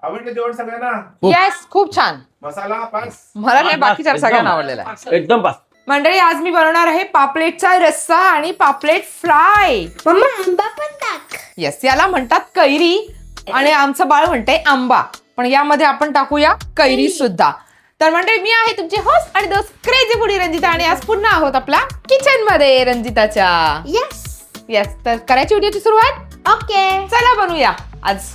आवडलं जेवण सगळ्यांना? येस, खूप छान. मसाला पास. मला नाही, बाकीच्या एकदम. सगळ्यांना आवडलेला आहे. एकदम पास. मंडळी, आज मी बनवणार आहे पापलेटचा रस्सा आणि पापलेट फ्राय. मम्मा आंबा पण टाक. येस, याला म्हणतात कैरी आणि आमचं बाळ म्हणते आंबा, पण यामध्ये आपण टाकूया कैरी सुद्धा. तर मंडळी, मी आहे तुमची होस्ट आणि दोस्त क्रेझी फूडी रंजिता, आणि आज पुन्हा आहोत आपल्या किचन मध्ये रंजिताच्या. यस. येस, तर करायची व्हिडिओची सुरुवात. ओके. चला बनवूया आज.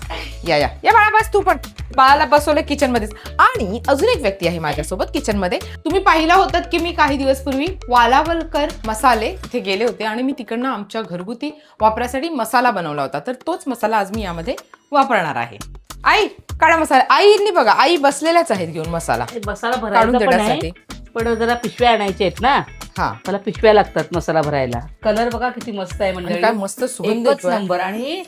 या या या बाळा, बस तू पण. बाळाला बसवलं किचन मध्येच. आणि अजून एक व्यक्ती आहे माझ्यासोबत किचन मध्ये. तुम्ही पाहिला होतात की मी काही दिवस पूर्वी वालावलकर मसाले इथे गेले होते आणि मी तिकडनं आमच्या घरगुती वापरासाठी मसाला बनवला होता. तर तोच मसाला आज मी यामध्ये वापरणार आहे. आई, काढा मसाला. आईनी बघा, आई बसलेल्याच आहेत घेऊन मसाला मसाला काढून भरायचा पण देण्यासाठी. आहे, पण जरा पिशव्या आणायच्या आहेत ना. हा, मला पिशव्या लागतात मसाला भरायला. कलर बघा किती मस्त आहे आणि म्हणजे काय मस्त सुगंध एकच येतोय. नंबर. आणि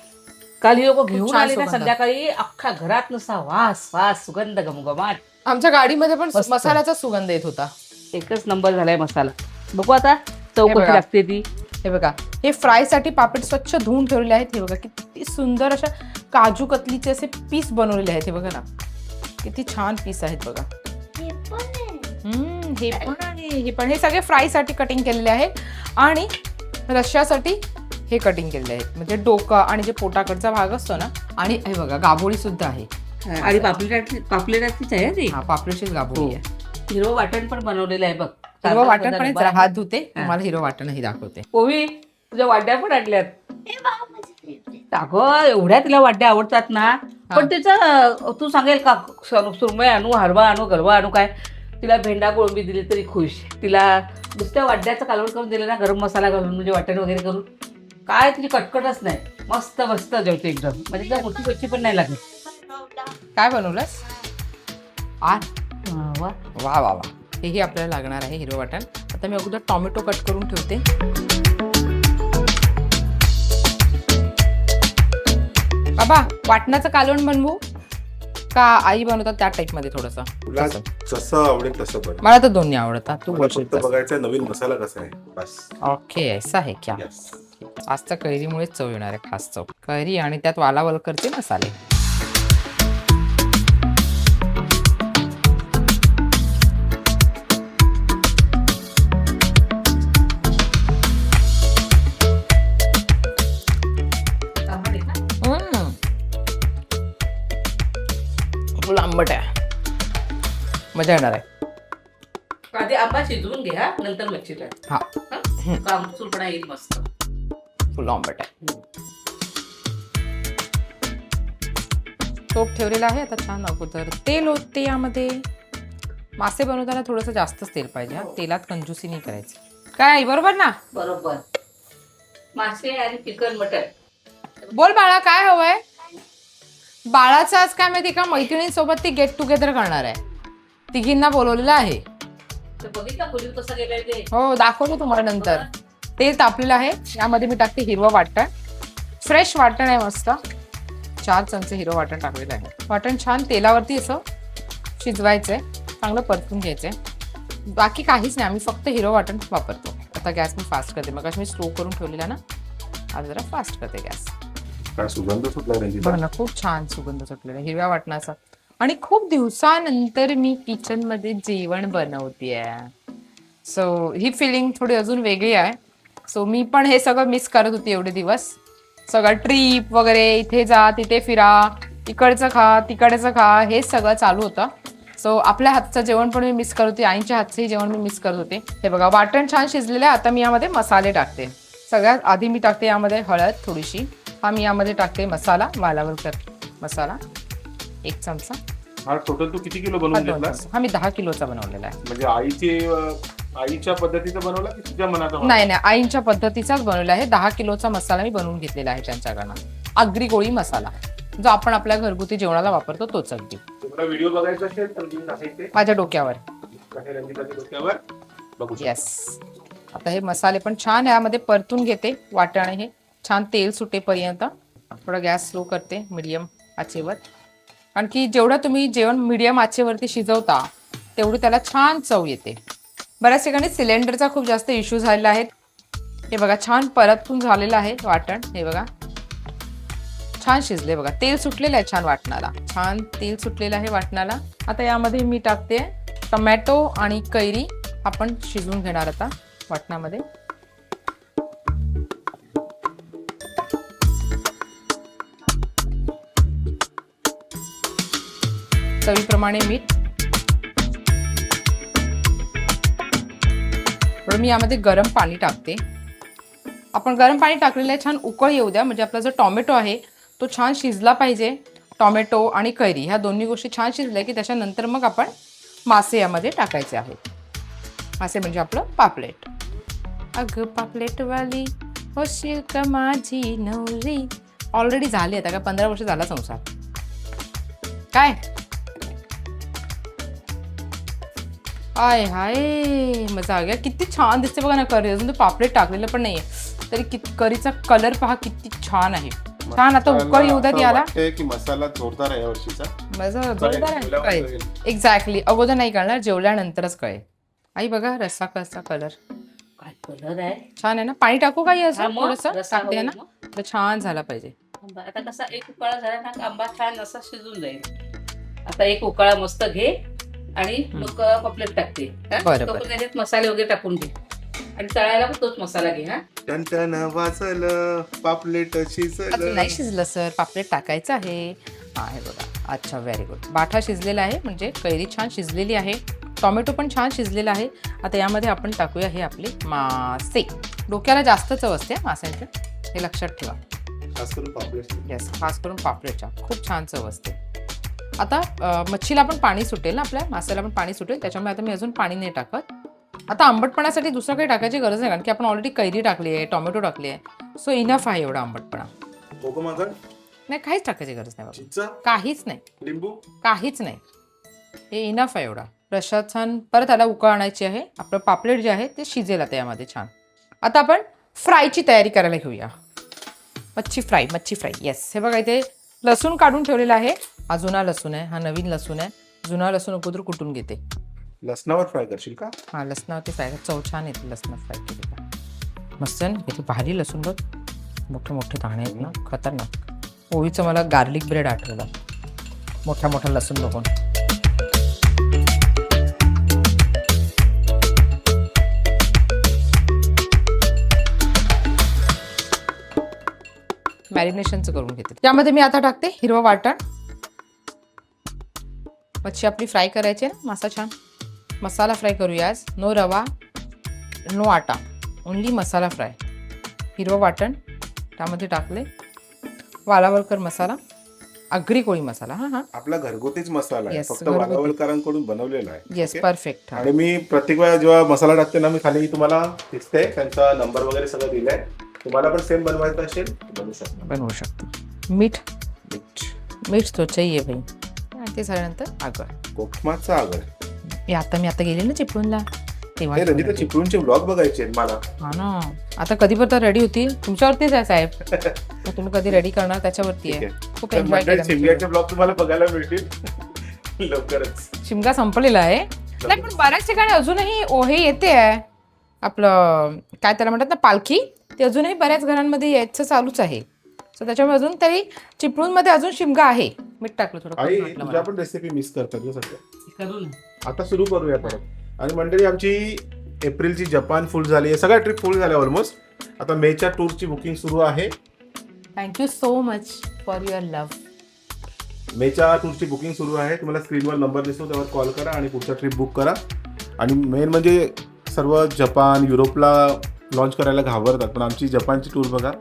काल ही लोक घेऊन छान आले ना सुगंध. संध्याकाळी, अख्खा घरात नुसता वास वास सुगंध गमगमाट. आमच्या गाडीमध्ये पण मस्त. मसाल्याचा सुगंध येत होता. एकच नंबर झालाय मसाला. बघू आता चव हे कशी बघा. लागते ती. हे बघा, हे फ्राय साठी पापड स्वच्छ धुवून ठेवलेले आहेत. हे बघा किती सुंदर अशा काजू कतलीचे असे पीस बनवलेले आहेत. हे बघा ना, किती छान पीस आहेत बघा. हे पण आहे. हे पण आहे, हे पण. हे सगळे फ्राय साठी कटिंग केलेले आहेत आणि रश्श्यासाठी हे कटिंग केलेले आहेत. म्हणजे डोका आणि जे पोटाकडचा भाग असतो ना. आणि हे बघा, गाभोळी सुद्धा आहे. आणि पापलेटाचीच आहे ती. हा, पापलेटचीच गाभोळी आहे. हिरवं वाटण पण बनवलेलं आहे बघ. हिरवं वाटण पण आहे. जरा हात धुते, हा. तुम्हाला हिरवं वाटणही दाखवते. ओवी, तुझ्या वाड्या पण आणल्यात. हे बघ माझे favorite. अगं एवढ्या तिला वाड्या आवडतात ना. पण त्याचं तू सांगेल का सुरमई आणू, हरवा आणू, गरवा आणू, काय तिला भेंडा कोळंबी दिली तरी खुश. तिला नुसत्या वाड्याचं कालवण करून दिलं ना, गरम मसाला घालून म्हणजे वाटण वगैरे करून, काय तिची कटकटच नाही. मस्त मस्त जेवते एकदम. म्हणजे एकदम मोठी कच्ची पण नाही लागत. काय बनवलंस? आ, वा. वा वा वा. हेही आपल्याला लागणार आहे हिरवं वाटण. आता मी अगोदर टोमॅटो कट करून ठेवते. बाबा, वाटणाचं कालवण बनवू का आई बनवतात त्या टाइप मध्ये थोडस? तुला जसं आवडेल तसं बन. मला तर दोन्ही आवडतात. तू मला बोलशील फक्त तसं. बघायचं नवीन मसाला कसा आहे बस. ओके, ऐसा है क्या? Yes. आज तर कैरीमुळेच चव येणार आहे, खास चव. कैरी आणि त्यात वालावलकरचे मसाले. हम्म. फुल आंबट आहे, मजा येणार आहे. आधी आंबा शिजवून घे, हा, नंतर मच्छी टाक. हा, कामचूरपणा येईल मस्त. फुल आंबट आहे. तोप ठेवलेला आहे. आता छान अगोदर तेल होते यामध्ये. मासे बनवताना थोडंसं जास्तच तेल पाहिजे. हा, तेलात कंजूसी नाही करायची. काय बरोबर ना? बरोबर. मासे आणि चिकन मटन. बोल बाळा, काय हवंय? बाळाचं आज काय माहिती का, मैत्रिणींसोबत ती गेट टुगेदर करणार आहे. तिघींना बोलवलेलं आहे. तर बघितलं खोलीत कसं गेलंय ते. हो, दाखवतो तुम्हाला नंतर. तेल तापलेलं आहे. यामध्ये मी टाकते हिरवं वाटण. फ्रेश वाटण आहे मस्त. 4 चमचे हिरवं वाटण टाकलेलं आहे. वाटण छान तेलावरती असं शिजवायचंय, चांगलं परतून घ्यायचंय. बाकी काहीच नाही, आम्ही फक्त हिरवं वाटण वापरतो. आता गॅस मी फास्ट करते. मग मी स्लो करून ठेवलेला ना, आता जरा फास्ट करते गॅस. काय सुगंध सुटला रंजिता. बघ ना, खूप छान सुगंध सुटलेला आहे हिरव्या वाटणाचा. आणि खूप दिवसानंतर मी किचन मध्ये जेवण बनवतेय. सो ही फिलिंग थोडी अजून वेगळी आहे. सो मी पण हे सगळं मिस करत होती एवढे दिवस. सगळं ट्रीप वगैरे, इथे जा तिथे फिरा, इकडचं खा तिकडचं खा, हे सगळं चालू होतं. सो आपल्या हातचं जेवण पण मी मिस करत होते. आईच्या हातचंही जेवण मी मिस करत होते. हे बघा, वाटण छान शिजलेलं आहे. आता मी यामध्ये मसाले टाकते. सगळ्यात आधी मी टाकते यामध्ये हळद थोडीशी. हा, मी यामध्ये टाकते मसाला, वालावलकर मसाला 1 चमचा. हा, टोटल तू किती किलो हा, बनवून 2 घेतला? चमचा. हा, मी 10 किलोचा बनवलेला आहे. म्हणजे आईच्या पद्धतीचं बनवला की तुझ्या मनात? नाही नाही, आईंच्या पद्धतीचाच बनवलेला आहे. 10 किलोचा मसाला मी बनवून घेतलेला आहे त्यांच्याकडनं. आगरी कोळी मसाला, जो आपण आपल्या घरगुती जेवणाला वापरतो तोच अगदी. तुम्हाला व्हिडिओ बघायचा असेल तर लिंक आहे ते माझ्या डोक्यावर. रंजिताच्या डोक्यावर बघू शकता. येस. आता हे मसाले पण छान यामध्ये परतून घेते. वाटण हे छान तेल सुटेपर्यंत थोडा गॅस स्लो करते मीडियम आचेवर. आणखी जेवढं तुम्ही जेवण मीडियम आचेवरती शिजवता तेवढी त्याला छान चव येते. बऱ्याच ठिकाणी सिलेंडरचा खूप जास्त इश्यू झालेला आहे. हे बघा, छान परतून झालेलं आहे वाटण. हे बघा, छान शिजले बघा, तेल सुटलेलं आहे छान वाटणाला, छान तेल सुटलेलं आहे वाटणाला. आता यामध्ये मी टाकते टोमॅटो आणि कैरी, आपण शिजवून घेणार आता वाटणामध्ये. चवीप्रमाणे मीठ. मी यामध्ये गरम पाणी टाकते. आपण गरम पाणी टाकलेलं आहे, छान उकळ येऊ द्या, म्हणजे आपला जो टोमॅटो आहे तो छान शिजला पाहिजे. टोमॅटो आणि कैरी ह्या दोन्ही गोष्टी छान शिजल्या की त्याच्यानंतर मग आपण मासे यामध्ये टाकायचे आहेत. मासे म्हणजे आपलं पापलेट. अगं पापलेटवाली होशील का माझी नवरी. ऑलरेडी झाली आता का 15 वर्ष झाला संसार. काय आय हाय मजा आ गया. किती छान दिसते बघा ना करी. अजून तो पापलेट टाकलेलं पण नाहीये तरी करीचा कलर पहा किती छान आहे. छान. आता उकळ येऊ द्यात याला. की मसाला जोरदार आहे या वर्षीचा. मजा जोरदार आहे. कळेल एक्झॅक्टली. अगोदर नाही कळणार, जेवल्यानंतरच कळेल. आई बघा रस्सा कसा कलर. काय कलर आहे, छान आहे ना. पाणी टाकू काही हा, असं मग थोडंसं रस्सा टाकते ना, मग. तर छान झाला पाहिजे. आता कसा एक उकाळा झाला ना, आंबा छान असा शिजून जाईल. आता एक उकाळा मस्त घे आणि मग पापलेट टाकते. बरं, तोपर्यंत त्याच्यात मसाले वगैरे टाकून घे आणि तळायला पण तोच मसाला घे. हा टन वाचलं पापलेट अजून शिजलं. नाही शिजलं सर, पापलेट टाकायचं आहे. हा हे बघा. अच्छा व्हेरी गुड. बाठा शिजलेला आहे, म्हणजे कैरी छान शिजलेली आहे, टोमॅटो पण छान शिजलेला आहे. आता यामध्ये आपण टाकूया हे आपले मासे. डोक्याला जास्त चव असते माशांच्या, हे लक्षात ठेवा. खास करून पापलेट. येस, खास करून पापलेटच्या खूप छान चव असते. आता मच्छीला पण पाणी सुटेल ना, आपल्या माशाला पण पाणी सुटेल, त्याच्यामुळे आता मी अजून पाणी नाही टाकत. आता आंबटपणासाठी दुसरं काही टाकायची गरज नाही, कारण की आपण ऑलरेडी कैरी टाकली आहे, टोमॅटो टाकली आहे, सो इनफ आहे एवढा आंबटपणा. नाही काहीच टाकायची गरज नाही बाबा, काहीच नाही, लिंबू काहीच नाही, हे इनफ आहे एवढा. रश्सा छान परत त्याला उकळ आणायची आहे. आपलं पापलेट जे आहे ते शिजेल आता यामध्ये छान. आता आपण फ्रायची तयारी करायला घेऊया. मच्छी फ्राय. येस, हे बघा इथे लसूण काढून ठेवलेला आहे. हा जुना लसूण आहे, हा नवीन लसूण आहे. जुना लसूण अगोदर कुटून घेते. लसणावर फ्राय करशील का? हा लसणावरती फ्राय, चव छान येते लसणात फ्राय केली का. मस्त आहे ना, किती भारी लसूण बघ, मोठे मोठे दाणे आहेत ना, खतरनाक. पोळीचं मला गार्लिक ब्रेड आठवलं, मोठा मोठा लसूण बघून. मॅरिनेशनचं करून घेते. त्यामध्ये मी आता टाकते हिरवं वाटण. मच्छी आपली फ्राय करायची आहे ना, मासा छान मसाला फ्राय करूया आज. नो रवा, नो आटा, ओनली मसाला फ्राय. हिरवं वाटण त्यामध्ये टाकले. वालावलकर मसाला, आगरी कोळी मसाला. हा आपला घरगुतीच मसाला आहे, Yes, फक्त घरगुती. वालावलकरांकडून बनवलेला आहे. Yes Okay? परफेक्ट. आणि मी प्रत्येक वेळा जेव्हा मसाला टाकते ना, मी खाली तुम्हाला दिसते त्यांचा नंबर वगैरे सगळं दिलाय. तुम्हाला पण सेम बनवायचं असेल बनवू शकता. बनवू शकतो. मीठ तो चाहिए भाई. आणि ते झाल्यानंतर आगळ, कोकमाचा आगर. मी आता गेले ना चिपळूणला तेव्हा. हे रंजिता चिपळूणचे ब्लॉग बघायचे आहेत मला. हा ना, आता कधी पण रेडी होती तुमच्यावरतीच आहे साहेब. मग तुम्ही कधी रेडी करणार त्याच्यावरती आहे. खूप एन्जॉय केलं. शिमग्याचे ब्लॉग तुम्हाला बघायला मिळतील लवकरच. शिमगा संपलेला आहे. नाही पण बऱ्याच ठिकाणी अजूनही हे येते आहे आपलं काय त्याला म्हणतात ना, पालखी. ते अजूनही बऱ्याच घरांमध्ये यायचं चालूच आहे. सो त्याच्यामुळे अजून तरी चिपळूणमध्ये अजून शिमगा आहे. मीठ टाकलं थोडं आई कमी वाटलं तुझ्या मला. पण रेसिपी मिस करतात ना सध्या. करून आता सुरू करूया परत. आणि मंडळी आमची एप्रिलची जपान फुल झाली आहे, सगळ्या ट्रिप फुल झाल्या ऑलमोस्ट. आता मेच्या टूरची बुकिंग सुरू आहे. Thank you so much for your love. मेच्या टूरची बुकिंग सुरू आहे. तुम्हाला स्क्रीनवर नंबर दिसतो, त्यावर कॉल करा आणि पुढचा ट्रिप बुक करा. आणि मेन म्हणजे सर्व जपान युरोपला लॉन्च करायला घाबरतात, पण आमची जपानची टूर बघा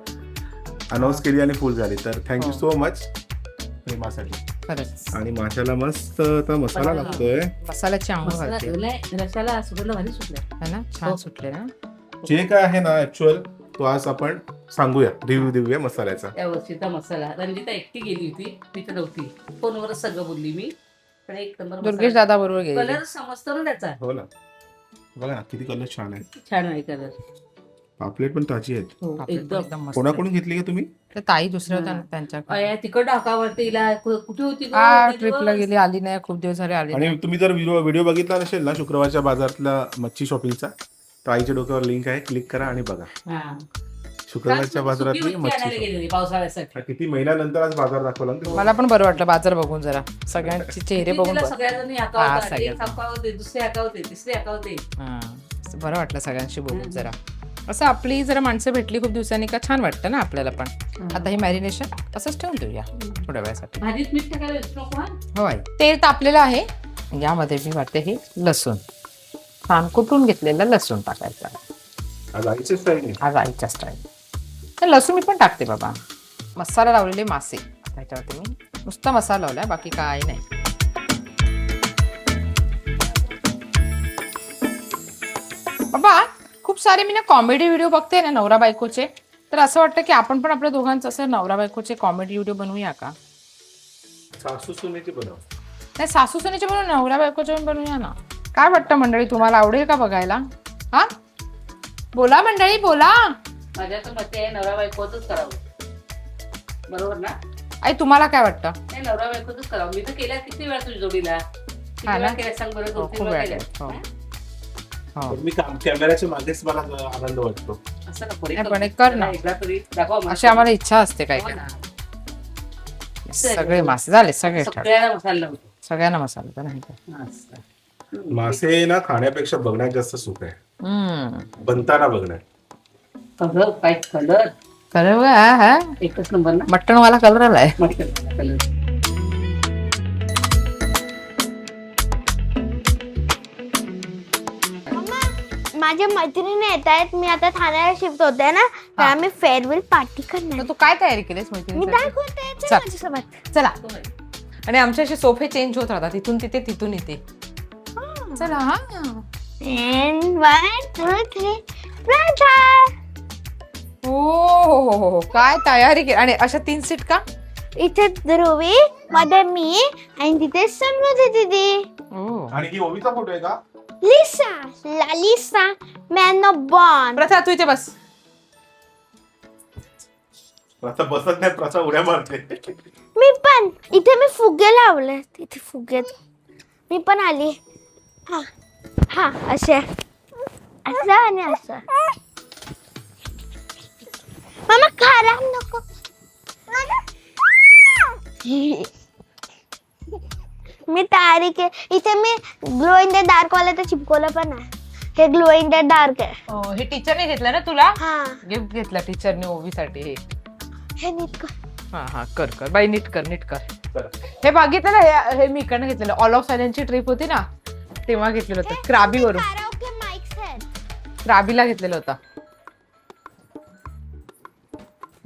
अनाऊन्स केली आणि फुल झाली. तर थँक्यू सो मच प्रेमासाठी. खरंच आणि माशाला मस्त आता मसाला लागतोय. मसाल्याची आंघोळ घालते रशाला सुगंध भारी सुटला है ना, छान सुटले ना. जे काय आहे ना ऍक्च्युअल तो आज आपण सांगूया, रिव्ह्यू देऊया मसाल्याचा. त्या वर्षीचा मसाला. रंजिता एकटी गेली होती, मी तर नव्हती, फोनवरच सगळं बोलली मी. पण एक नंबर दुर्गेश दादा बरोबर गेले. कलर समजतो ना त्याचा, हो ना, बघा ना किती कलर छान आहे. छान आहे कलर. पापलेट पण ताजी आहेत. एकदम मस्त. कोणाकडून घेतली का तुम्ही? त्या ताई दुसऱ्या होत्या ना त्यांच्या. तिकड ढाकावरती हिला कुठे होती गं? हा किती ट्रिपला दिवस? गेली, आली नाही, खूप दिवस झाले आली नाही. आणि तुम्ही जर व्हिडिओ बघितला नसेल ना शुक्रवारच्या बाजारातला मच्छी शॉपिंगचा, तर आईच्या डोक्यावर लिंक आहे, क्लिक करा आणि बघा. हा. शुक्रवारच्या बाजारात सुकी मच्छी आणायला मच्छी गेलेली पावसाळ्यासाठी. किती महिन्यानंतर आज बाजार दाखवला ना तुम्ही. मला पण बरं वाटलं बाजार बघून जरा सगळ्यांचे चेहरे बघून तिला बरं. सगळ्यांनी हा, हाकावतात. एक सगळ्यांना. हाकावते, दुसरे हाकावते, तिसरे हाकावते. हा, बरं वाटलं सगळ्यांशी बोलून जरा. असं आपली जरा माणसं भेटली खूप दिवसांनी का छान वाटतं ना आपल्याला पण. आता हे मॅरिनेशन असंच ठेवून देऊया थोड्या वेळासाठी. भाजीत मीठ टाकायला विसरू नको हा. होय, तेल तापलेलं आहे. यामध्ये मी वाटते हे लसूण छान कुटून घेतलेलं लसूण टाकायचं. आज आईची स्टाईल आहे. आज आईच्या स्टाईल. तर लसूण मी पण टाकते बाबा. मसाला लावलेले मासे त्याच्यावरती मी नुसता मसाला लावलाय, बाकी काय नाही. बाबा खूप सारे मी ना कॉमेडी व्हिडिओ बघते ना नवरा बायकोचे, तर असं वाटतं की आपण पण आपल्या दोघांचं असं नवरा बायकोचे कॉमेडी व्हिडिओ बनवूया का? सासू सुनेची बनव. नाही, सासू सुनेचे बनवू, नवरा बायकोचे पण बनवूया ना. काय वाटतं मंडळी, तुम्हाला आवडेल का बघायला? हा, बोला मंडळी बोला. माझ्या तर मते आहे नवरा बायकोच करावं. बरोबर ना? आई तुम्हाला काय वाटतं? नाही, नवरा बायकोच करावं. मी तर केल्या किती वेळा तुझ्या जोडीला. किती हा ना? वेळा केल्या सांग बरं. हो, 2-3 खूप वेळा वेळा केल्या. केल्या. हो. हा? हो. पण मी कॅमेऱ्याच्या मागेच मला आनंद वाटतो. असं का पुढे नाही, पण एक कर ना. एकदा तरी दाखवा मला. अशी आम्हाला इच्छा असते काय हो काय. ना. सगळे मासे झाले, सगळे ठरले. सगळ्याला मसाला लावतो. सगळ्यांना मसाला तर नाही का? असं. मासे ना खाण्यापेक्षा बघण्यात जास्त सुख आहे. हम्म. बनताना बघण्यात. कलर काय कलर कलर हा हा एकच नंबर ना. मटण वाला कलर आलाय. कलर माझ्या मैत्रिणी येत आहेत. मी आता ठाण्याला शिफ्ट होते ना, तर हा. आम्ही फेअरवेल पार्टी करणार. तर तू काय तयारी केलीस मी मैत्रिणीसाठी? दाखवते चल चल. माझ्यासोबत. चला. आणि आमचे असे सोफे चेंज होत राहतात, तिथून तिथे तिथून इथे. चला हा. And 1, 2, 3 प्रथा. हो हो हो हो हो, काय तयारी केली. आणि अशा 3 सीट का? इथे ध्रुवी, मध्ये मी, आणि तिथे समृद्धी दीदी. हो. आणि ही ओवीचा फोटो आहे का? लिसा, लालिसा, मॅन ऑफ बॉन. प्रथा तू इथे बस. आता बसत नाही, प्रचा उड्या मारते. मी पण इथे मी फुगे लावले. इथे फुगे मी पण आली. हा हा, असे असं आणि असं. मामा खराब नको. मी तयारी के इथे मी ग्लो इन द डार्क वाला तर चिपकवलं पण आहे. हे ग्लो इन द डार्क आहे. हे टीचरने घेतलं ना तुला? हा, गिफ्ट घेतला टीचरने ओवीसाठी. हे नीट कर. हा हा, कर कर बाई, नीट कर नीट कर. चला. हे बघितलं ना, हे मी इकडनं घेतलेलं. ऑल ऑफ सायलेंटची ट्रिप होती ना, तेव्हा घेतलेलं होतं. क्राबीवरून Karaoke mics आहेत. क्राबीला घेतलेलं होतं.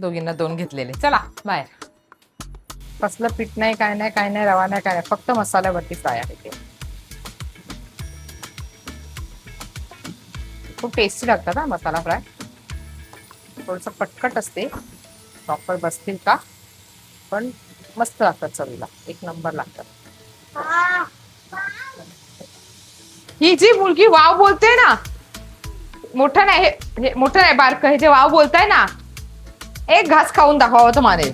दोघींना 2 घेतलेले. चला बाहेर. कसलं पीठ नाही, काय नाही, काय नाही, रवा नाही, काय नाही, फक्त मसाल्यावरती फ्राय आहे ते. खूप टेस्टी लागतात हा मसाला फ्राय. थोडस पटकट असते, प्रॉपर बसतील का, पण मस्त लागतात चवीला. एक नंबर लागतात. ही जी मुलगी वाव बोलते ना, मोठं नाही हे मोठं नाही, बारकं, हे जे वाव बोलताय ना, एक घास खाऊन दाखवावं तर मानेल.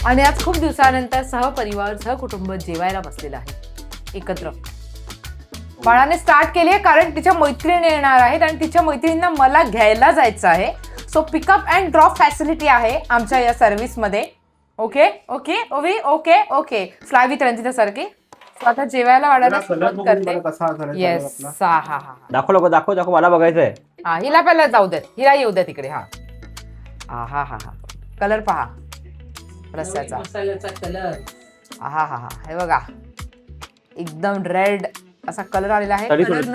आणि आज खूप दिवसानंतर सहपरिवार सहकुटुंब जेवायला बसलेलं आहे एकत्र. बाळाने स्टार्ट केली आहे कारण तिच्या मैत्रिणी येणार आहेत आणि तिच्या मैत्रिणींना मला घ्यायला जायचं आहे. So pickup and drop facility आहे आमच्या या सर्व्हिसमध्ये. ओके ओके ओवी, okay okay. Fly with Ranjita सारखी. So आता जेवायला वाढायला कलर सुरुवात बघून करते. बघा कसा झाला कलर येस, आपला. हा हा हा दाखव मला बघायचंय. हा. हिला पहिला जाऊ देत, हिला येऊ द्या तिकडे. हा हा हा हा हा. कलर पहा रस्त्याचा. मसाल्याचा कलर. हा हा हा. हे बघा, एकदम रेड असा कलर आलेला आहे.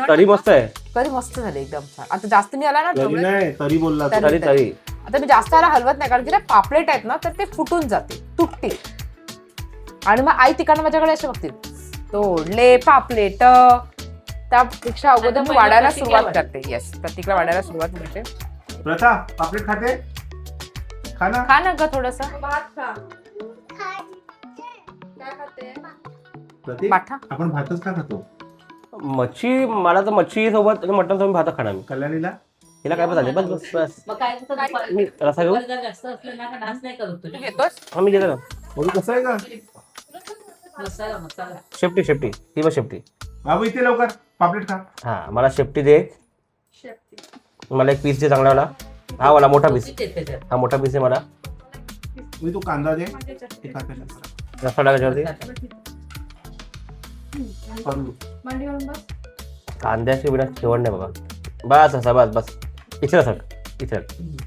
तरी मस्त आहे. कधी मस्त झाले एकदम छान. आता जास्त मी आला ना तरी ढवळत. नाही, तरी बोलला तो. तरी आता मी जास्त याला हलवत नाही कारण की ना पापलेट आहेत ना, तर ते फुटून जाते, तुटतील. आणि मग आई तिकडनं माझ्याकडे असे बघतील, तोडले पापलेट. त्यापेक्षा अगोदर आता मी पहिलं वाढायला प्रतीकला सुरुवात करते. येस, प्रतीकला वाढायला सुरुवात करते. प्रथा पापलेट खाते? खा ना. खा ना ग थोडस. प्रतीक, पाठा. आपण भातच का खातो? मच्छी, मला तर मच्छी सोबत मटण सोबत भात खाणार मी. कल्याणीला हिला काय झाले बस बस बस. मग काय होतं दुपारी? मी रसा घेऊ. जर जास्त असलं ना का डास नाही करत तू तुझी. घेतोस? हा मी घेतो ना. ओवी कसं आहे का? मसाला मसाला. शेपटी ही बस शेपटी. बाबू इथे लवकर पापलेट खा. हा मला शेपटी दे. मला एक पीस दे चांगला. हा मला मोठा पीस. हा मोठा पीस आहे मला. मी तू कांदा दे. ते खा त्याच्यात. रस्सा टाकायच्यावरती. करू. कांद्याची बिना जेवण नाही बाबा. बस असा बस बस. इथे सर इथे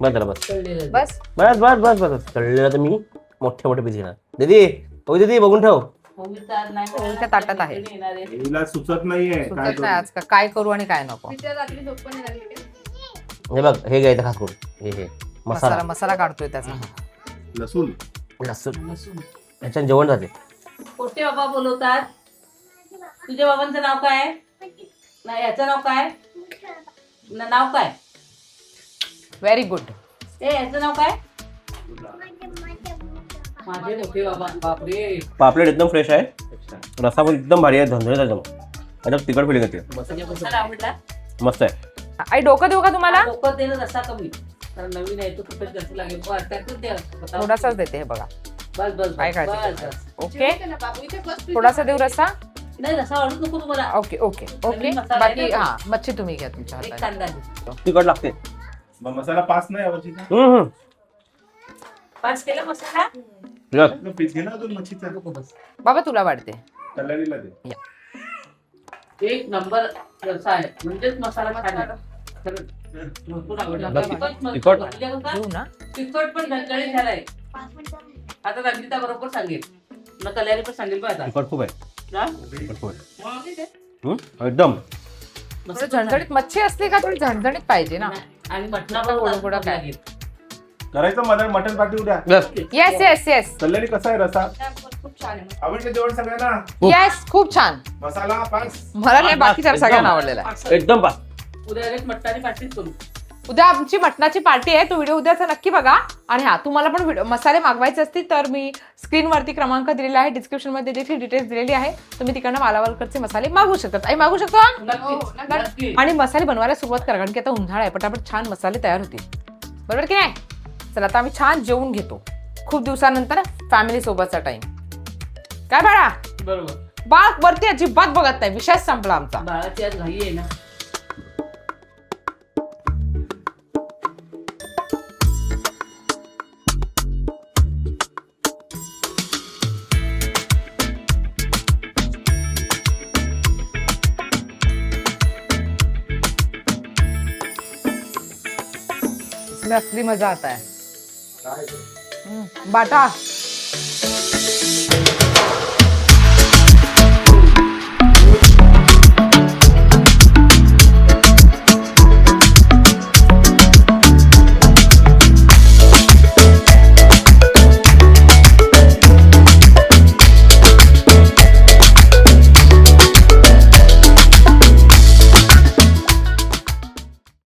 बस झालं बस बस बस बस बस बस. कळलेलं तर मी मोठे मोठे पीस घेणार. दीदी हो दीदी बघून ठेव. ओवीच्या ताटात आहे. हिला सुचत नाहीये काय सुचत नाही करू. आज काय करू आणि काय नको. हे बघ हे घ्यायचं खास करून. हे मसाला मसाला मसाला काढतोय त्याचा. लसूण. लसूण ह्याच्यात जेवण जाते. कोणते बाबा बोलवतात? तुझ्या बाबांचं नाव काय? नाही याचं नाव काय? नाव काय? Very good. ए याचं नाव काय? माझे मोठे बाबा. बापरे. पापलेट एकदम फ्रेश आहे. रस्सा पण एकदम भारी आहे. झणझणीत एकदम. एकदम तिखट फिलिंग येते. मसाला आवडला? मस्त आहे. आई डोकं देऊ का तुम्हाला? लोकं देणं रस्सा कमी, कारण नवीन आहे तो खूपच जास्त लागेल. त्यातच द्या. थोडासाच देते हे बघा. बस बस काय बस काळजी बस. ओके थोडासा देऊ रस्सा. नाही रस्सा वाढूच नको तुम्हाला. ओके ओके ओके नवीन मसाला आहे बाकी ना तो. हा मच्छी तुम्ही घ्या तुमच्या एक हाताने. कांदा दे. तिखट लागते. मग मसाला पास नाही यावर्षीचा. हम्म. पाच केला मसाला. पीस घे ना अजून मच्छीचा. बस. बाबा तुला वाढते. कल्याणीला दे. एक नंबर रस्सा आहे, म्हणजेच मसाला छान आहे. खरंच. भरपूर आवडला. बस. तिखट मस्त तिखट. घातलं होतं. देऊ ना. तिखट पण झणझणीत झालाय. आता रंजिता बरोबर सांगेल न कल्याणी पण सांगेल बघ आता. तिखट खूप आहे. हा? तिखट खूप आहे. मग एकदम. मस्त झणझणीत मच्छी असली का थोडी झणझणीत पाहिजे ना. आणि मटणाला गोडं गोडं काय? करायचं मटन पार्टी उद्या. बस. येस येस येस कल्याणी कसा आहे रसा? खूप छान आहे. आवडलं जेवण सगळ्यांना? येस खूप छान. मसाला पास. मला नाही बाकीच्या एकदम. सगळ्यांना आवडलेला आहे. एकदम पास. उद्या एक मटणाची पाठीच करू. उद्या आमची मटणाची पार्टी आहे. तो व्हिडिओ उद्याचा नक्की बघा. आणि हा तुम्हाला पण मसाले मागवायचे असतील तर मी स्क्रीनवरती क्रमांक दिलेला आहे. डिस्क्रिप्शन मध्ये देखील डिटेल्स दिलेली आहे. तुम्ही तिकडनं मालावरकडचे मसाले मागवू शकतात. आई मागवू शकतो. नक्कीच, नक्की. आणि मसाले बनवायला सुरुवात करा, कारण की आता उन्हाळा आहे. पटापट छान मसाले तयार होतील. बरोबर की नाही? चला आता आम्ही छान जेवून घेतो. खूप दिवसानंतर फॅमिली सोबतचा टाइम. काय बाळा? बरोबर. बाळ वरती अजिबात बघत नाही. विषय संपला आमचा. बाळाची आज घाई आहे ना. इसमें असली मजा आता है. बाटा